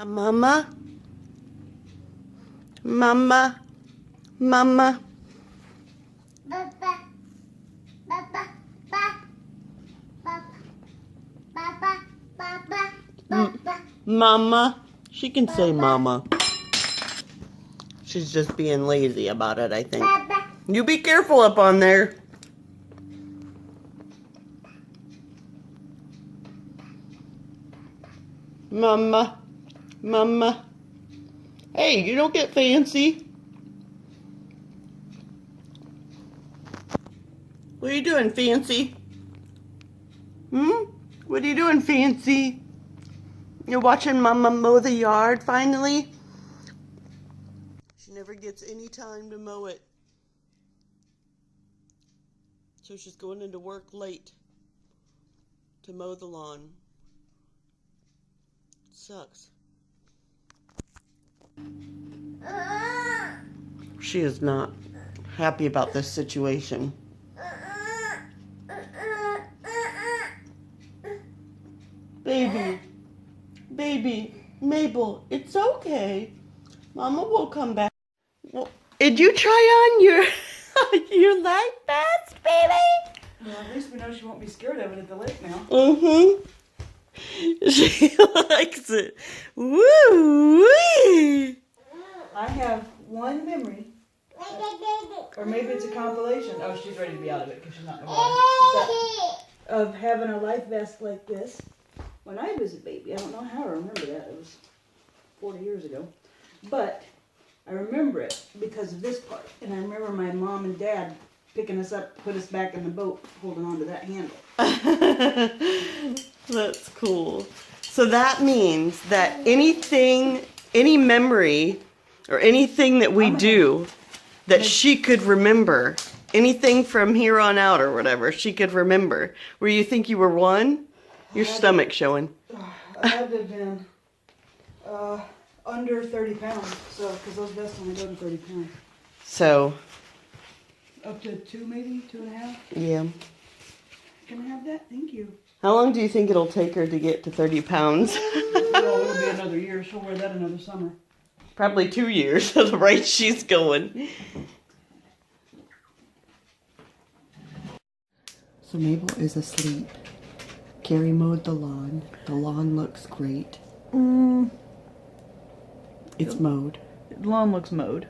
Mama? Mama? Mama? Mama? She can say mama. She's just being lazy about it, I think. You be careful up on there. Mama. Mama. Hey, you don't get fancy. What are you doing, Fancy? What are you doing, Fancy? You're watching Mama mow the yard, finally? She never gets any time to mow it. So she's going into work late to mow the lawn. Sucks. She is not happy about this situation. Baby, Mabel, it's okay. Mama will come back. Well, did you try on your life vest, baby? Well, at least we know she won't be scared of it at the lake now. She likes it. Woo-wee! I have one memory, or maybe it's a compilation. Oh, she's ready to be out of it because she's not in the water. Of having a life vest like this when I was a baby. I don't know how I remember that. It was 40 years ago. But I remember it because of this part. And I remember my mom and dad picking us up, put us back in the boat, holding on to that handle. That's cool. So that means that anything, any memory, or anything that we do that she could remember, anything from here on out or whatever, she could remember. Where you think you were one? Your stomach showing. I had to have been under 30 pounds, so because those vests only go to 30 pounds. So up to 2, maybe 2.5. Yeah. Can I have that? Thank you. How long do you think it'll take her to get to 30 pounds? Well, it'll be another year. She'll wear that another summer. Probably 2 years at the rate she's going. So Mabel is asleep. Carrie mowed the lawn. The lawn looks great. It's mowed. The lawn looks mowed.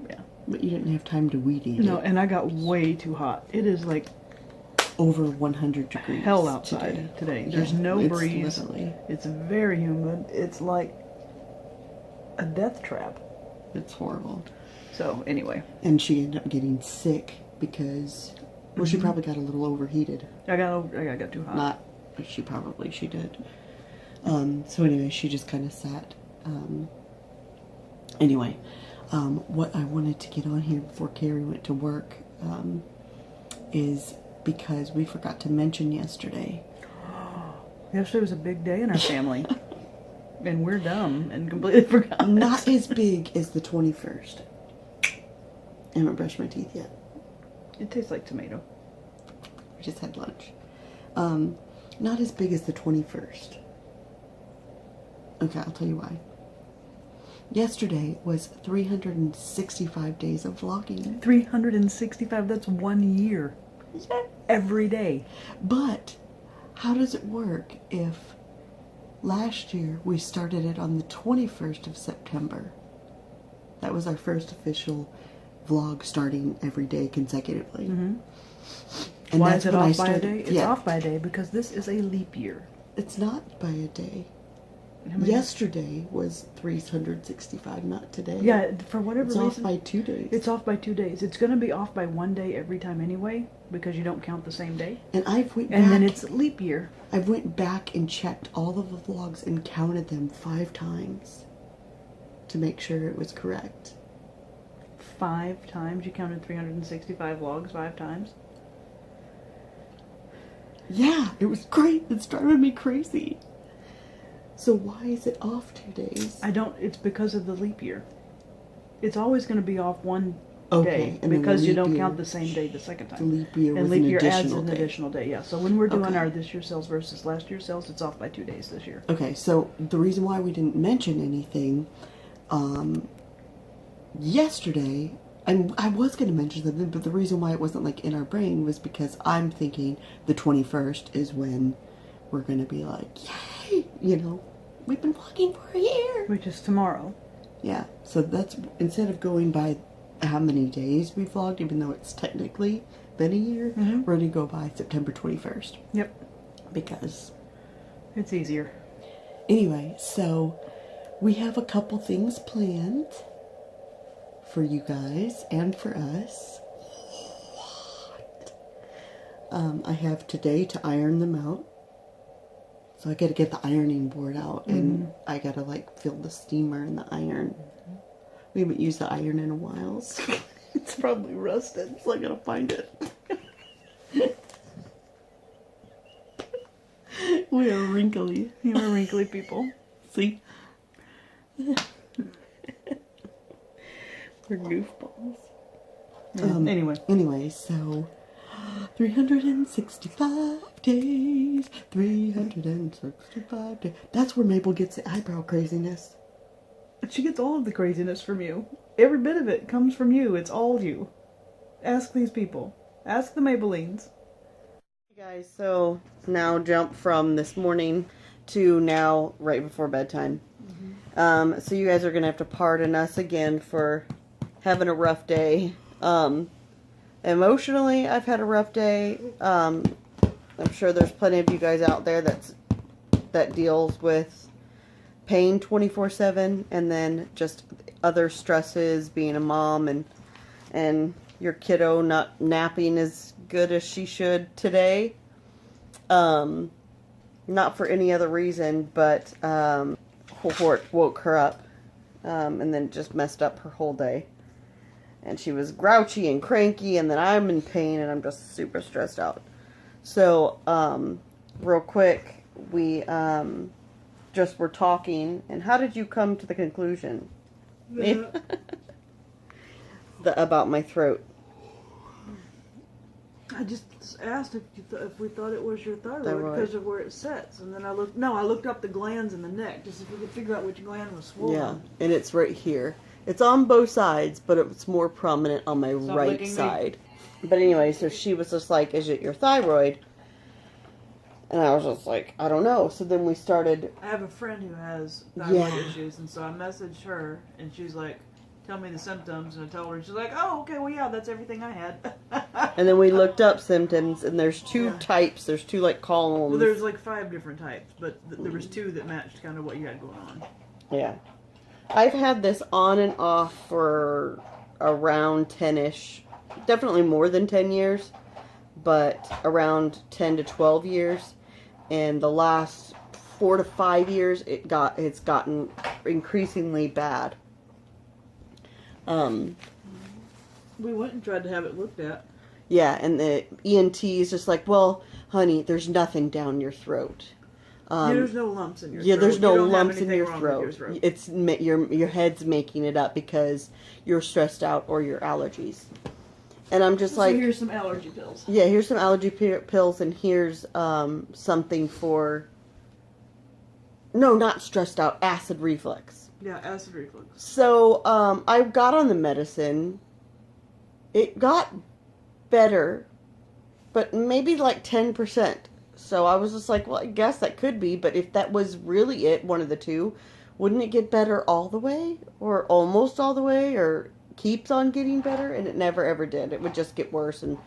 Yeah. But you didn't have time to weed eat it. No, and I got way too hot. It is like over 100 degrees. Hell outside today. There's no breeze. Literally. It's very humid. It's like a death trap. It's horrible. So anyway. And she ended up getting sick because, well, she probably got a little overheated. I got too hot. Not, but she did. So anyway, she just kind of sat. Anyway, what I wanted to get on here before Carrie went to work is because we forgot to mention yesterday. Yesterday was a big day in our family. And we're dumb and completely forgot. Not as big as the 21st. I haven't brushed my teeth yet. It tastes like tomato. We just had lunch. Not as big as the 21st. Okay, I'll tell you why. Yesterday was 365 days of vlogging. 365, that's 1 year. Yeah. Every day. But how does it work if last year we started it on the 21st of September? That was our first official vlog starting every day consecutively. And why is it off by a day? It's off by a day because this is a leap year. It's not by a day. Yesterday was 365, not today. Yeah, for whatever reason. It's off by 2 days. It's off by 2 days. It's going to be off by 1 day every time anyway, because you don't count the same day. And then it's leap year. I went back and checked all of the vlogs and counted them 5 times to make sure it was correct. 5 times? You counted 365 vlogs 5 times? Yeah, it was great. It's driving me crazy. So why is it off 2 days? It's because of the leap year. It's always going to be off one day, and then because the you leap don't year- count the same day the second The time. leap year And was leap an year adds additional an day. additional day, yeah. So when we're doing Okay. our this year sales versus last year sales, it's off by 2 days this year. Okay, so the reason why we didn't mention anything yesterday, and I was going to mention something, but the reason why it wasn't like in our brain was because I'm thinking the 21st is when we're going to be like, yay, you know, we've been vlogging for a year. Which is tomorrow. Yeah, so that's, instead of going by how many days we vlogged, even though it's technically been a year, Mhm. we're going to go by September 21st. Yep. Because, It's easier. anyway, so we have a couple things planned for you guys and for us. I have today to iron them out. So I gotta get the ironing board out and I gotta like fill the steamer and the iron. We haven't used the iron in a while, so it's probably rusted, so I gotta find it. We are wrinkly. You are wrinkly people. See? We're goofballs. Yeah. Anyway, so 365 days. 365 days. That's where Mabel gets the eyebrow craziness. She gets all of the craziness from you. Every bit of it comes from you. It's all you. Ask these people. Ask the Maybellines. Hey guys, so now jump from this morning to now right before bedtime. So you guys are gonna have to pardon us again for having a rough day. Emotionally, I've had a rough day. I'm sure there's plenty of you guys out there that deals with pain 24/7, and then just other stresses, being a mom and your kiddo not napping as good as she should today. Not for any other reason, but woke her up, and then just messed up her whole day. And she was grouchy and cranky, and then I'm in pain, and I'm just super stressed out. So, real quick, we just were talking, and how did you come to the conclusion? About my throat. I just asked if we thought it was your thyroid Thyroid. because of where it sets, and then I looked up the glands in the neck just if we could figure out which gland was swollen. Yeah, and it's right here. It's on both sides, but it's more prominent on my Stop right licking me. side. But anyway, so she was just like, is it your thyroid? And I was just like, I don't know. So then we started... I have a friend who has thyroid Yeah. issues, and so I messaged her, and she's like, tell me the symptoms, and I told her, and she's like, oh, okay, well, yeah, that's everything I had. And then we looked up symptoms, and there's two Yeah. types. There's two, like, columns. Well, there's like 5 different types, but there was 2 that matched kind of what you had going on. Yeah. I've had this on and off for around 10-ish, definitely more than 10 years, but around 10 to 12 years. And the last 4 to 5 years, it's gotten increasingly bad. We went and tried to have it looked at. Yeah, and the ENT is just like, well, honey, there's nothing down your throat. There's no lumps in your Yeah, throat. there's no You don't have lumps in anything your wrong throat. with your throat. It's your head's making it up because you're stressed out or your allergies. And I'm just like, so here's some allergy pills. yeah, here's some allergy pills, and here's something for, no, not stressed out, acid reflux. Yeah, acid reflux. So I got on the medicine. It got better, but maybe like 10%. So I was just like, well, I guess that could be, but if that was really it, one of the two, wouldn't it get better all the way? Or almost all the way? Or keeps on getting better? And it never ever did. It would just get worse and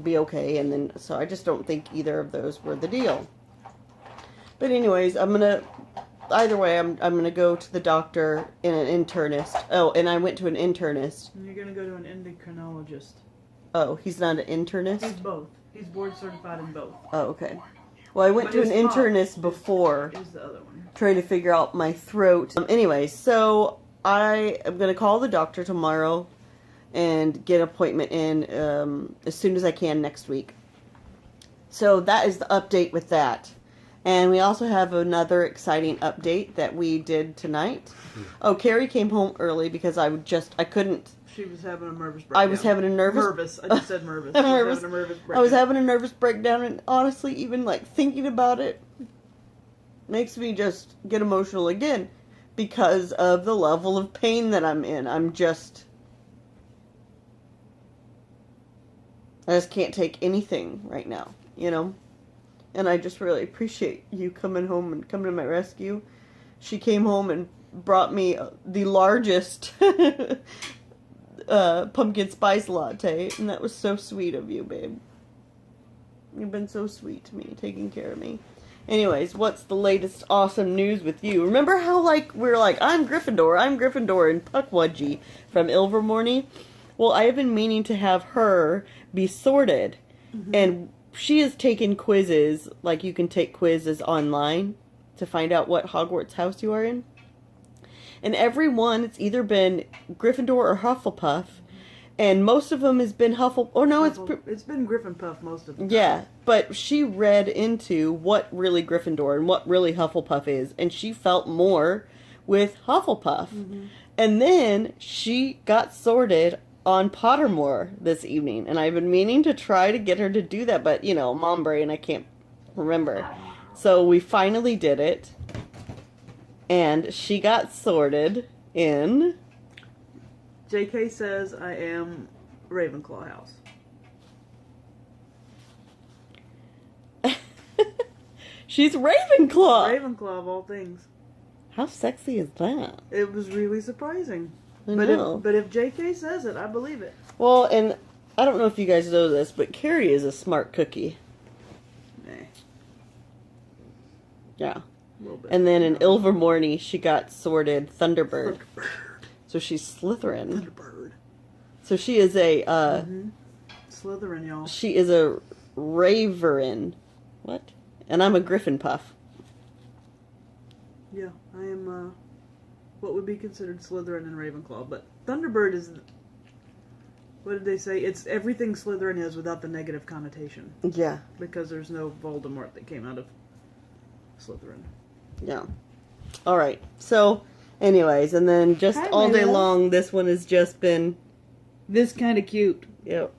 be okay. And then, so I just don't think either of those were the deal. But anyways, either way, I'm going to go to the doctor and an internist. Oh, and I went to an internist. And you're going to go to an endocrinologist. Oh, he's not an internist? He's both. He's board certified in both. Oh, okay. Well, I went But to an his mom internist before, Is the other one. trying to figure out my throat. Anyway, so I am going to call the doctor tomorrow and get an appointment in as soon as I can next week. So that is the update with that. And we also have another exciting update that we did tonight. Oh, Carrie came home early because I couldn't. She was having a nervous breakdown. I was having a nervous. Nervous. I just said nervous. Nervous. Having a nervous breakdown. I was having a nervous breakdown, and honestly, even like thinking about it makes me just get emotional again because of the level of pain that I'm in. I just can't take anything right now, you know? And I just really appreciate you coming home and coming to my rescue. She came home and brought me the largest pumpkin spice latte, and that was so sweet of you, babe. You've been so sweet to me, taking care of me. Anyways, what's the latest awesome news with you? Remember how, like, we're like, I'm Gryffindor, and Puckwudgie from Ilvermorny? Well, I have been meaning to have her be sorted, and she has taken quizzes, like you can take quizzes online to find out what Hogwarts house you are in. And every one, it's either been Gryffindor or Hufflepuff, and most of them has been it's been Gryffindor most of the time. Yeah, but she read into what really Gryffindor and what really Hufflepuff is, and she felt more with Hufflepuff. And then she got sorted on Pottermore this evening, and I've been meaning to try to get her to do that, but, you know, mom brain, I can't remember. So we finally did it, and she got sorted in... JK says I am Ravenclaw house. She's Ravenclaw! Ravenclaw of all things. How sexy is that? It was really surprising. I know. But if JK says it, I believe it. Well, and I don't know if you guys know this, but Carrie is a smart cookie. Nah. Yeah. A little bit. And then in Ilvermorny, she got sorted Thunderbird. So she's Slytherin. Thunderbird. So she is a, Slytherin, y'all. she is a Raverin. What? And I'm a Gryffindor. Yeah, I am, what would be considered Slytherin and Ravenclaw, but Thunderbird is, what did they say? It's everything Slytherin is without the negative connotation. Yeah. Because there's no Voldemort that came out of Slytherin. Yeah. Alright. So, anyways, and then just Hi, all my day love. long, this one has just been, This kind of cute. yep.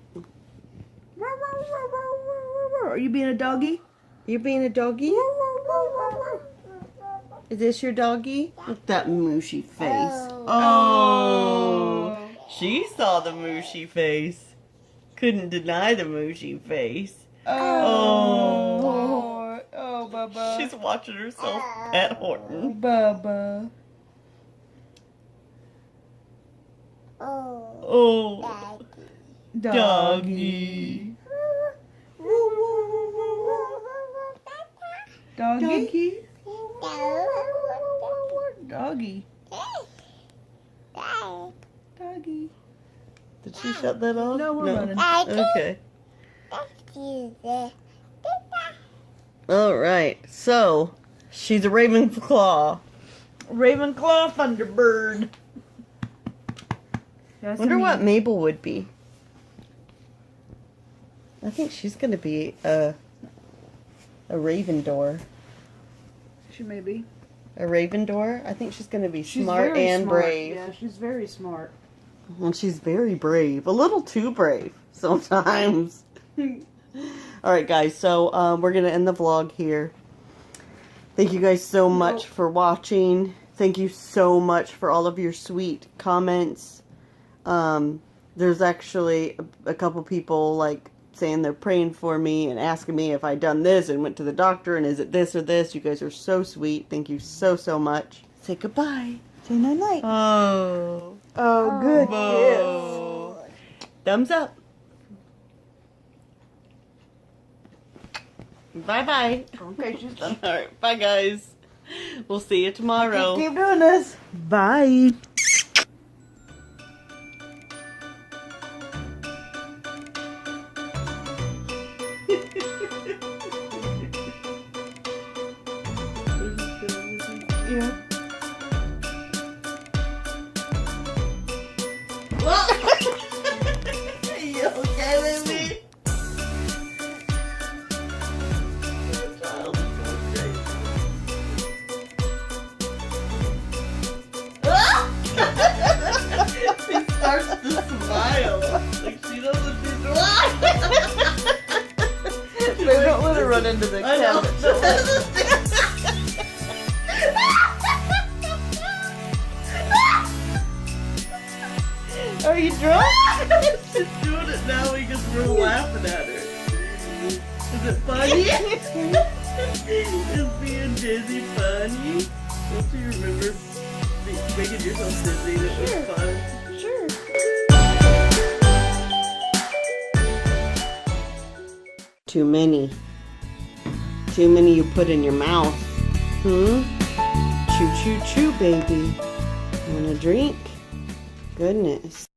Are you being a doggy? You being a doggy? Is this your doggy? Look at that mushy face. Oh. She saw the mushy face. Couldn't deny the mushy face. Oh. Oh, Bubba. She's watching herself at Horton. Bubba. Oh. Doggy. Doggy. Doggy. Doggy. Did she shut that off? No, we're running. Okay. Alright, so she's a Ravenclaw. Ravenclaw Thunderbird. Wonder what Mabel would be. I think she's gonna be a Ravendor. She may be. A Ravendor? I think she's gonna be She's smart very and smart. brave. Yeah, she's very smart. Well, she's very brave. A little too brave sometimes. Alright guys, so we're gonna end the vlog here. Thank you guys so much for watching. Thank you so much for all of your sweet comments. There's actually a couple people like saying they're praying for me and asking me if I done this and went to the doctor and is it this or this. You guys are so sweet. Thank you so, so much. Say goodbye. Say night-night. Oh. Oh, good Whoa. Thumbs up. Bye-bye. Okay, she's done. Alright, bye guys. We'll see you tomorrow. Keep doing this. Bye. Yeah. You okay with me? Your child is so great. going into the cabinet. Are you drunk? She's doing it now because we're laughing at her. Is it funny? Is being dizzy funny? Don't you remember making yourself dizzy and it was fun? Sure. Too many. Too many you put in your mouth. Chew, chew, chew, baby. Want a drink? Goodness.